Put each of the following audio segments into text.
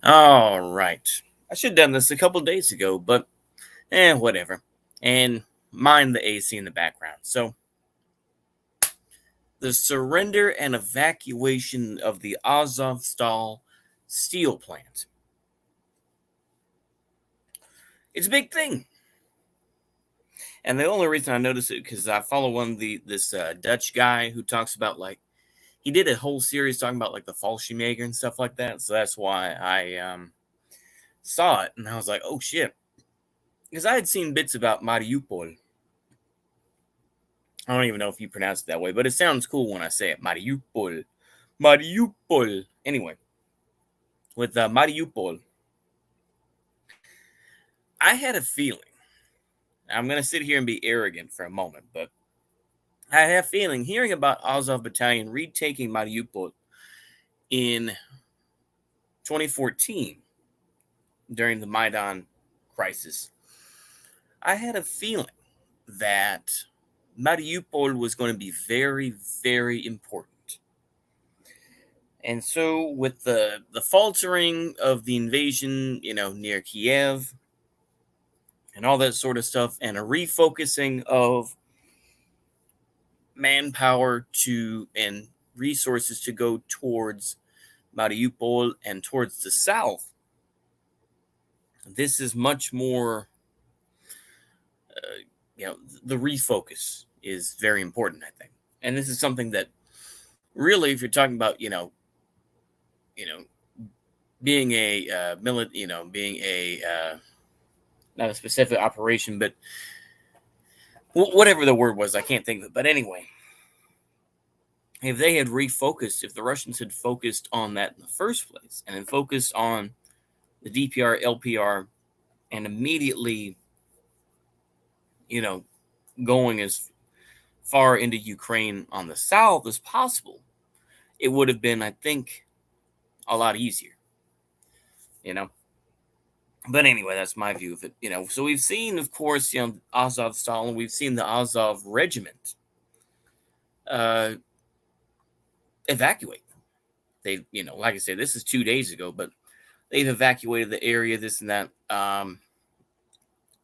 All right. I should have done this a couple days ago, but whatever. And mind the AC in the background. So, the surrender and evacuation of the Azovstal steel plant. It's a big thing. And the only reason I notice it because I follow one of this Dutch guy who talks about like he did a whole series talking about like the Fallschirmjäger and stuff like that. So that's why I saw it and I was like, oh shit, because I had seen bits about Mariupol. I don't even know if you pronounce it that way, but it sounds cool when I say it. Mariupol. Mariupol. Anyway, with Mariupol, I had a feeling. I'm going to sit here and be arrogant for a moment, but I had a feeling hearing about Azov Battalion retaking Mariupol in 2014 during the Maidan crisis. I had a feeling that Mariupol was going to be very, very important. And so, with the faltering of the invasion, near Kiev and all that sort of stuff, and a refocusing of manpower to and resources to go towards Mariupol and towards the south, this is much more, uh, the refocus is very important, I think. And this is something that really, if you're talking about, you know, being a being a not a specific operation, but whatever the word was, I can't think of it. But anyway, if they had refocused, if the Russians had focused on that in the first place, and then focused on the DPR, LPR, and immediately, you know, going as far into Ukraine on the south as possible, it would have been, I think, a lot easier, you know. But anyway, that's my view of it. So we've seen, of course, Azovstal, and we've seen the Azov regiment uh, evacuate. They, like I said, this is 2 days ago, but they've evacuated the area, this and that.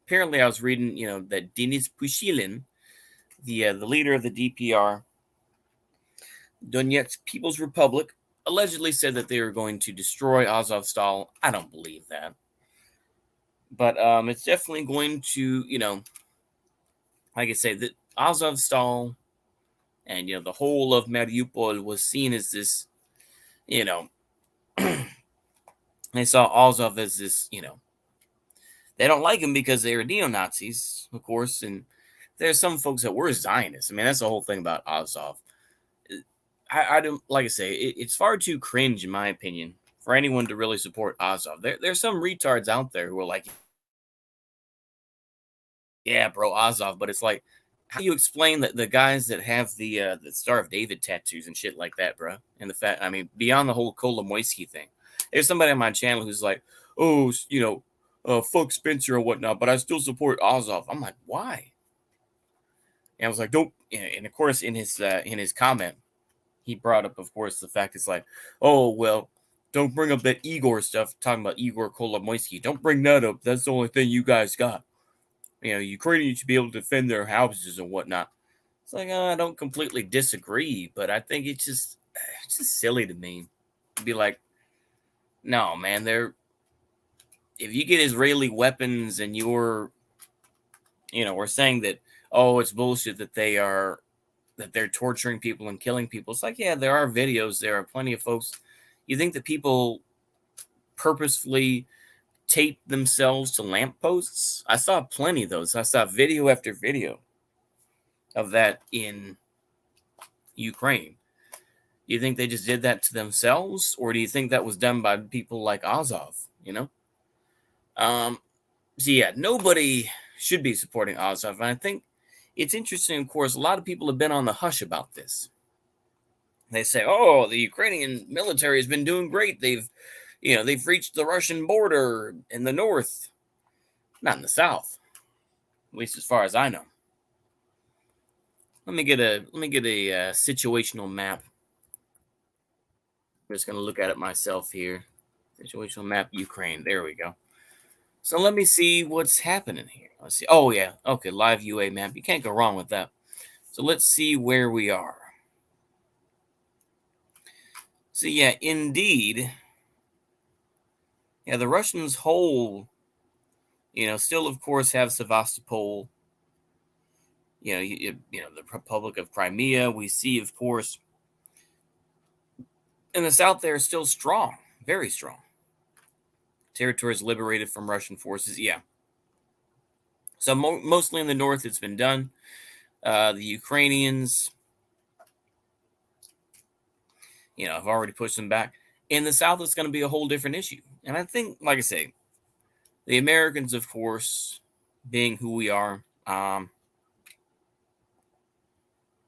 Apparently, I was reading, that Denis Pushilin, the leader of the DPR, Donetsk People's Republic, allegedly said that they were going to destroy Azovstal. I don't believe that, but it's definitely going to, like I say, that Azovstal and the whole of Mariupol was seen as this, you know, they saw Azov as this, they don't like him because they were neo Nazis, of course, and there's some folks that were Zionists. I mean, that's the whole thing about Azov. I don't, like I say, it's far too cringe, in my opinion, for anyone to really support Azov. There's some retards out there who are like, yeah, bro, Azov, but it's like, how do you explain that the guys that have the Star of David tattoos and shit like that, bro? And the fact, I mean, beyond the whole Kolomoisky thing, there's somebody on my channel who's like, oh, fuck Spencer or whatnot, but I still support Azov. I'm like, why? And I was like, don't. And of course, in his comment, he brought up, of course, the fact it's like, oh well, don't bring up that Igor stuff, talking about Igor Kolomoisky. Don't bring that up. That's the only thing you guys got. Ukrainians should be able to defend their houses and whatnot. It's like, I don't completely disagree, but I think it's just silly to me to be like, no, man, if you get Israeli weapons and we're saying that, oh, it's bullshit that they're torturing people and killing people. It's like, yeah, there are videos. There are plenty of folks. You think that people purposefully tape themselves to lampposts? I saw plenty of those. I saw video after video of that in Ukraine. Do you think they just did that to themselves, or do you think that was done by people like Azov? Um, so yeah, nobody should be supporting Azov, and I think it's interesting. Of course, a lot of people have been on the hush about this. They say, "Oh, the Ukrainian military has been doing great. They've reached the Russian border in the north, not in the south, at least as far as I know." Let me get a situational map. I'm just gonna look at it myself here. Situational map, Ukraine. There we go. So let me see what's happening here. Let's see. Oh yeah, okay, live UA map. You can't go wrong with that. So let's see where we are. So yeah, indeed, yeah, the Russians hold, still of course have Sevastopol. The Republic of Crimea. We see, of course, in the south there is still strong, very strong. Territories liberated from Russian forces. Yeah. So mostly in the north, it's been done. The Ukrainians, have already pushed them back. In the south, it's going to be a whole different issue. And I think, like I say, the Americans, of course, being who we are,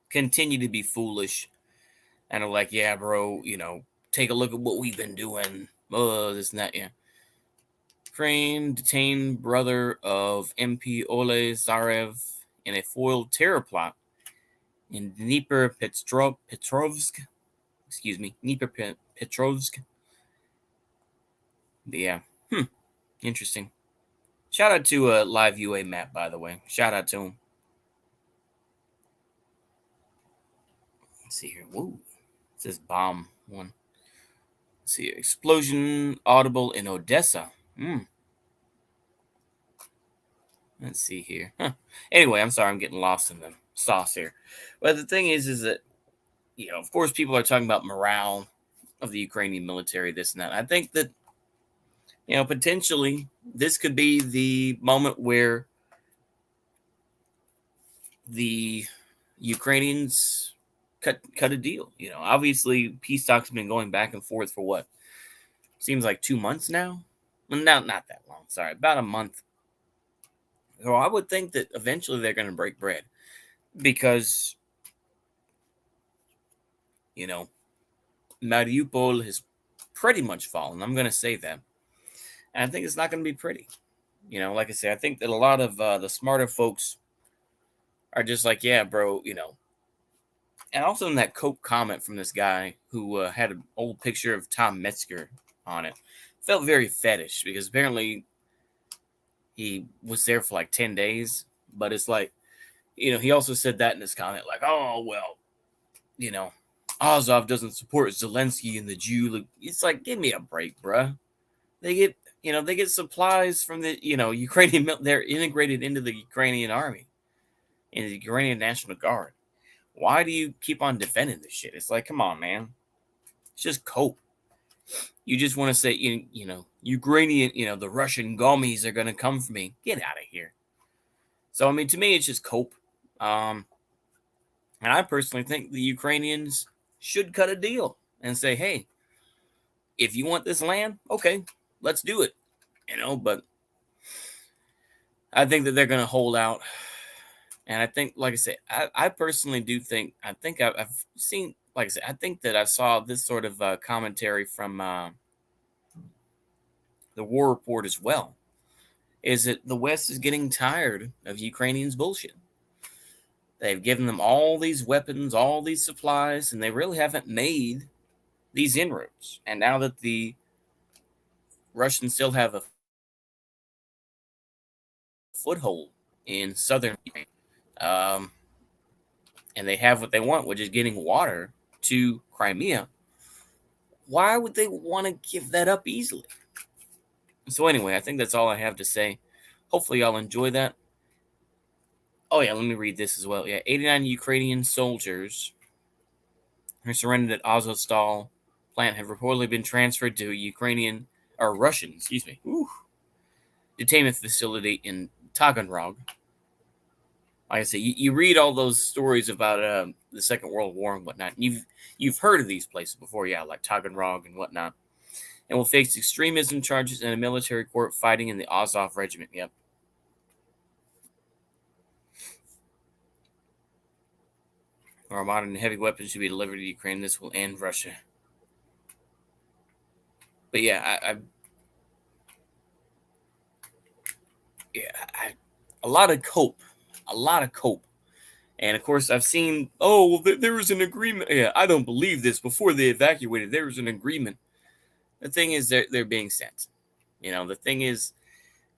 continue to be foolish and are like, yeah, bro, take a look at what we've been doing. Oh, this and that, yeah. Ukraine detained brother of MP Ole Zarev in a foiled terror plot in Petrovsk. Excuse me, Petrovsk. Yeah. Interesting. Shout out to Live UA Map, by the way. Shout out to him. Let's see here. Whoa. It says bomb one. Let's see. Explosion audible in Odessa. Let's see here. Huh. Anyway, I'm sorry, I'm getting lost in the sauce here. But the thing is that, of course, people are talking about morale of the Ukrainian military, this and that. I think that, potentially this could be the moment where the Ukrainians cut a deal. Obviously peace talks have been going back and forth for what seems like 2 months now. Well, not that long. Sorry, about a month. So I would think that eventually they're going to break bread because Mariupol has pretty much fallen. I'm going to say that, and I think it's not going to be pretty. Like I say, I think that a lot of the smarter folks are just like, yeah, bro, And also in that Cope comment from this guy who had an old picture of Tom Metzger on it, felt very fetish because apparently he was there for like 10 days. But it's like, he also said that in his comment, like, oh, well, you know, Azov doesn't support Zelensky and the Jew. It's like, give me a break, bruh. They get supplies from the, Ukrainian, they're integrated into the Ukrainian army, in the Ukrainian National Guard. Why do you keep on defending this shit? It's like, come on, man. It's just cope. You just want to say, Ukrainian, the Russian gummies are going to come for me. Get out of here. So, I mean, to me, it's just cope. And I personally think the Ukrainians should cut a deal and say, hey, if you want this land, okay, let's do it. But I think that they're going to hold out. And I think, like I said, I personally do think, I've seen, like I said, I think that I saw this sort of commentary from the War Report as well, is that the West is getting tired of Ukrainians' bullshit. They've given them all these weapons, all these supplies, and they really haven't made these inroads. And now that the Russians still have a foothold in southern Ukraine, um, and they have what they want, which is getting water to Crimea, why would they want to give that up easily? So anyway, I think that's all I have to say. Hopefully y'all enjoy that. Oh yeah, let me read this as well. Yeah, 89 Ukrainian soldiers who surrendered at Azovstal plant have reportedly been transferred to Russian, detainment facility in Taganrog. Like I say, you read all those stories about the Second World War and whatnot. And you've heard of these places before, yeah, like Taganrog and whatnot. And will face extremism charges in a military court fighting in the Azov regiment. Yep. Our modern heavy weapons should be delivered to Ukraine. This will end Russia. But yeah, a lot of cope. And of course, I've seen, there was an agreement. Yeah, I don't believe this. Before they evacuated, there was an agreement. The thing is, they're being sent. The thing is,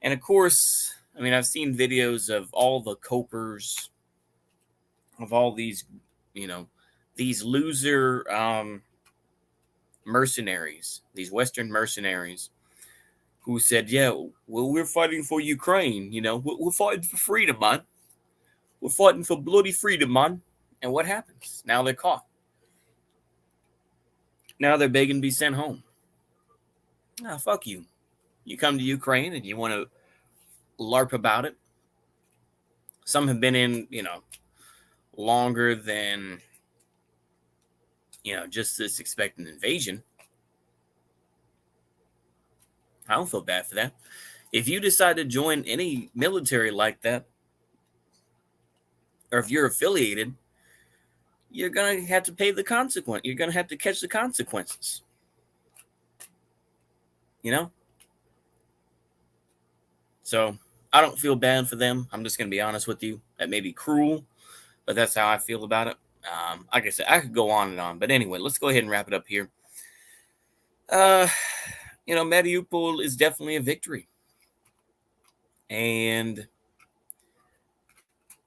and of course, I mean, I've seen videos of all the copers, of all these, you know, these loser mercenaries, these Western mercenaries who said, "Yeah, well, we're fighting for Ukraine. We're fighting for freedom, man. We're fighting for bloody freedom, man." And what happens? Now they're caught. Now they're begging to be sent home. Ah, fuck you. You come to Ukraine and you want to LARP about it. Some have been in, longer than, just this expected invasion. I don't feel bad for that. If you decide to join any military like that, or if you're affiliated, you're going to have to pay the consequence. You're going to have to catch the consequences. You know? So I don't feel bad for them. I'm just going to be honest with you. That may be cruel, but that's how I feel about it. Like I said, I could go on and on. But anyway, let's go ahead and wrap it up here. Mariupol is definitely a victory. And,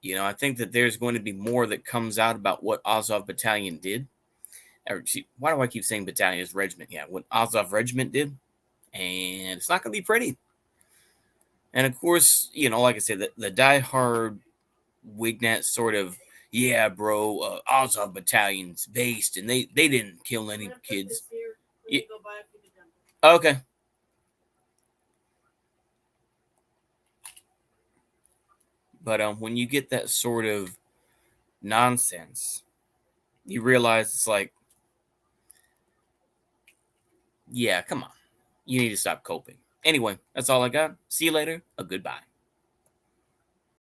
I think that there's going to be more that comes out about what Azov Battalion did. Why do I keep saying battalion? It's regiment. Yeah, what Azov Regiment did. And it's not going to be pretty. And of course, like I said, the diehard Wignat sort of, yeah, bro, Azov Battalion's based, and they didn't kill any kids. Yeah. Okay. But when you get that sort of nonsense, you realize it's like, yeah, come on. You need to stop coping. Anyway, that's all I got. See you later. A goodbye.